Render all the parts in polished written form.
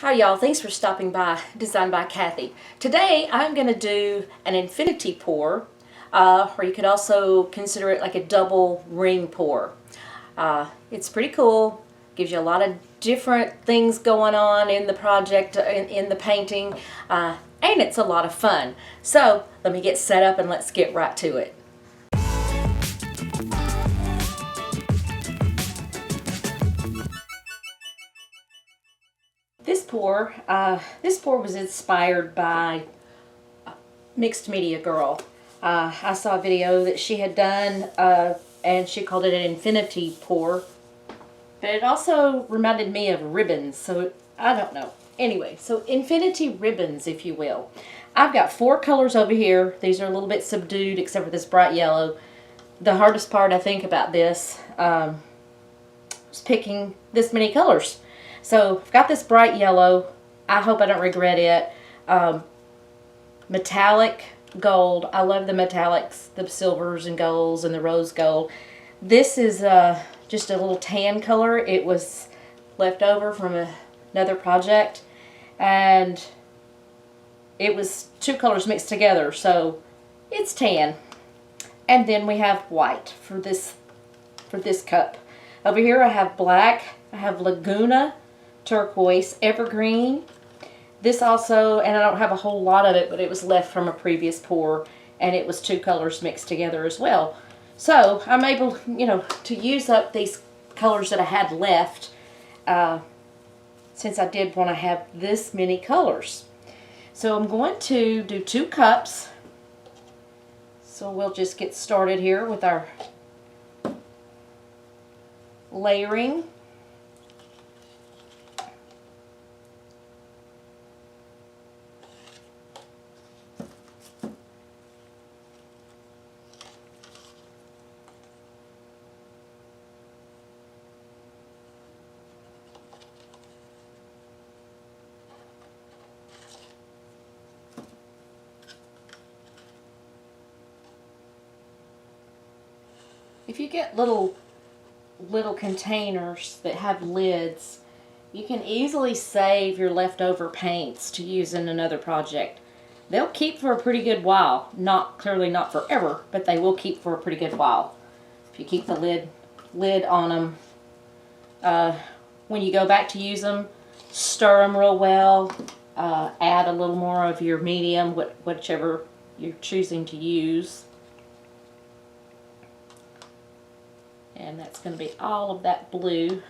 Hi y'all, thanks for stopping by Designed by Kathy. Today I'm going to do an infinity pour, or you could also consider it like a double ring pour. It's pretty cool, gives you a lot of different things going on in the project, in the painting, and it's a lot of fun. So let me get set up and let's get right to it. This pour was inspired by Mixed Media Girl. I saw a video that she had done, and she called it an infinity pour. But it also reminded me of ribbons, so I don't know. Anyway, so infinity ribbons, if you will. I've got 4 colors over here. These are a little bit subdued, except for this bright yellow. The hardest part, I think, about this was picking this many colors. So I've got this bright yellow. I hope I don't regret it. Metallic gold. I love the metallics, the silvers and golds and the rose gold. This is just a little tan color. It was left over from another project, and it was 2 colors mixed together, so it's tan. And then we have white for this cup. Over here I have black, I have Laguna, turquoise, evergreen. This also, and I don't have a whole lot of it, but it was left from a previous pour, and it was 2 colors mixed together as well. So I'm able, to use up these colors that I had left, since I did want to have this many colors. So I'm going to do 2 cups. So we'll just get started here with our layering. If you get little containers that have lids, you can easily save your leftover paints to use in another project. They'll keep for a pretty good while. Clearly not forever, but they will keep for a pretty good while. If you keep the lid on them. When you go back to use them, stir them real well. Add a little more of your medium, whichever you're choosing to use. And that's going to be all of that blue.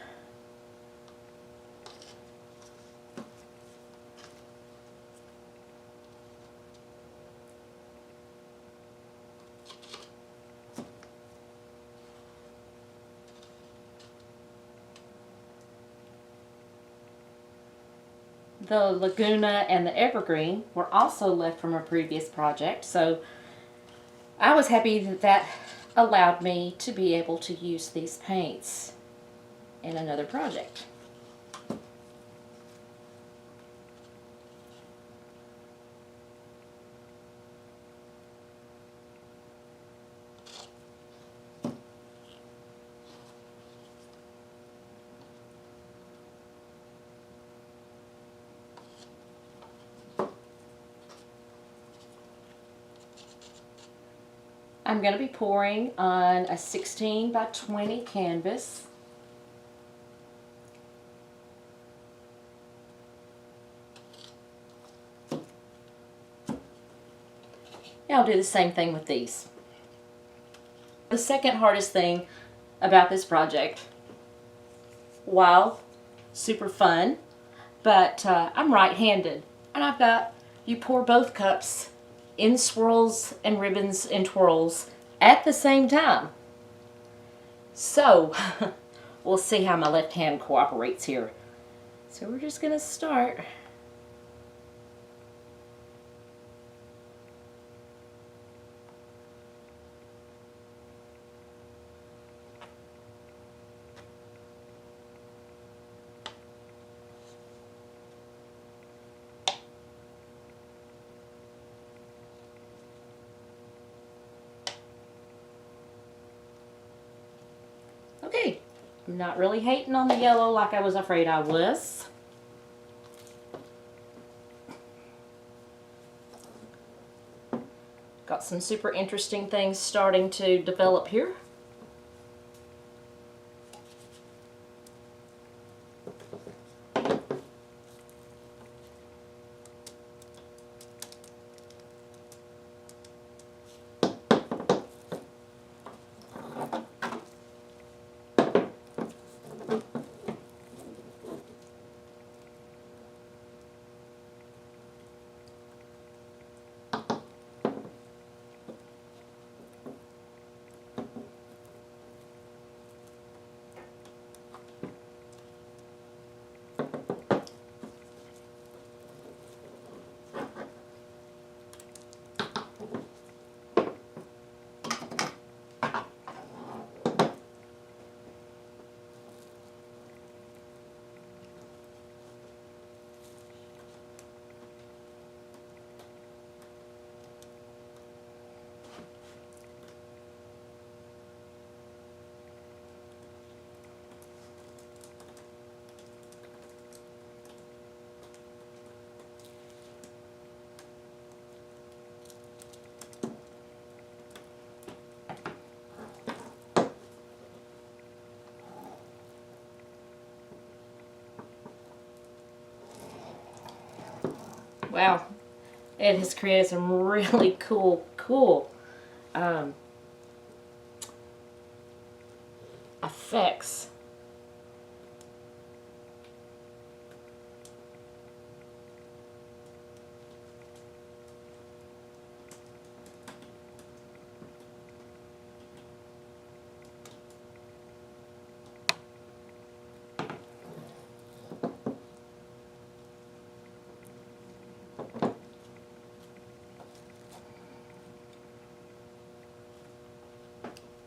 The Laguna and the Evergreen were also left from a previous project, so I was happy that allowed me to be able to use these paints in another project. I'm going to be pouring on a 16 by 20 canvas. And I'll do the same thing with these. The second hardest thing about this project, while super fun, but I'm right-handed, and you pour both cups in swirls and ribbons and twirls at the same time. So we'll see how my left hand cooperates here. So we're just going to start. Okay, I'm not really hating on the yellow like I was afraid I was. Got some super interesting things starting to develop here. Wow, it has created some really cool effects.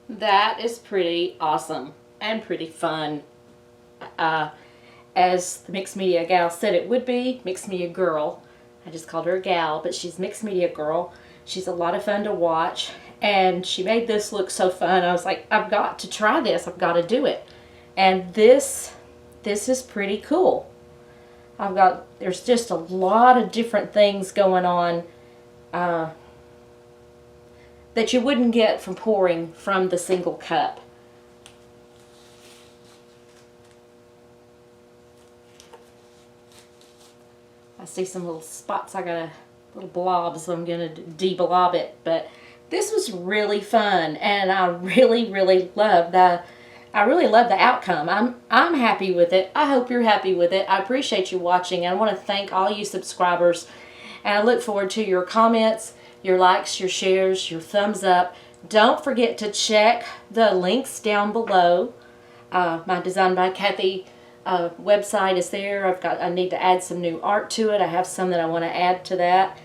That is pretty awesome and pretty fun. As the mixed media gal said it would be, mixed media girl. I just called her a gal, but she's mixed media girl. She's a lot of fun to watch, and she made this look so fun. I was like, I've got to try this. I've got to do it. And this is pretty cool. There's just a lot of different things going on that you wouldn't get from pouring from the single cup. I see some little spots. I got a little blob, so I'm gonna de-blob it. But this was really fun, and I really love the outcome. I'm happy with it. I hope you're happy with it. I appreciate you watching. I want to thank all you subscribers, and I look forward to your comments, your likes, your shares, your thumbs up. Don't forget to check the links down below. My Design by Kathy website is there. I need to add some new art to it. I have some that I want to add to that.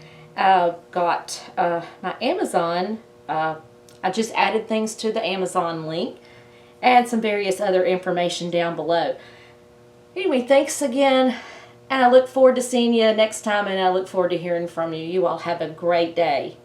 Got my Amazon. I just added things to the Amazon link, and some various other information down below. Anyway, thanks again, and I look forward to seeing you next time, and I look forward to hearing from you. You all have a great day.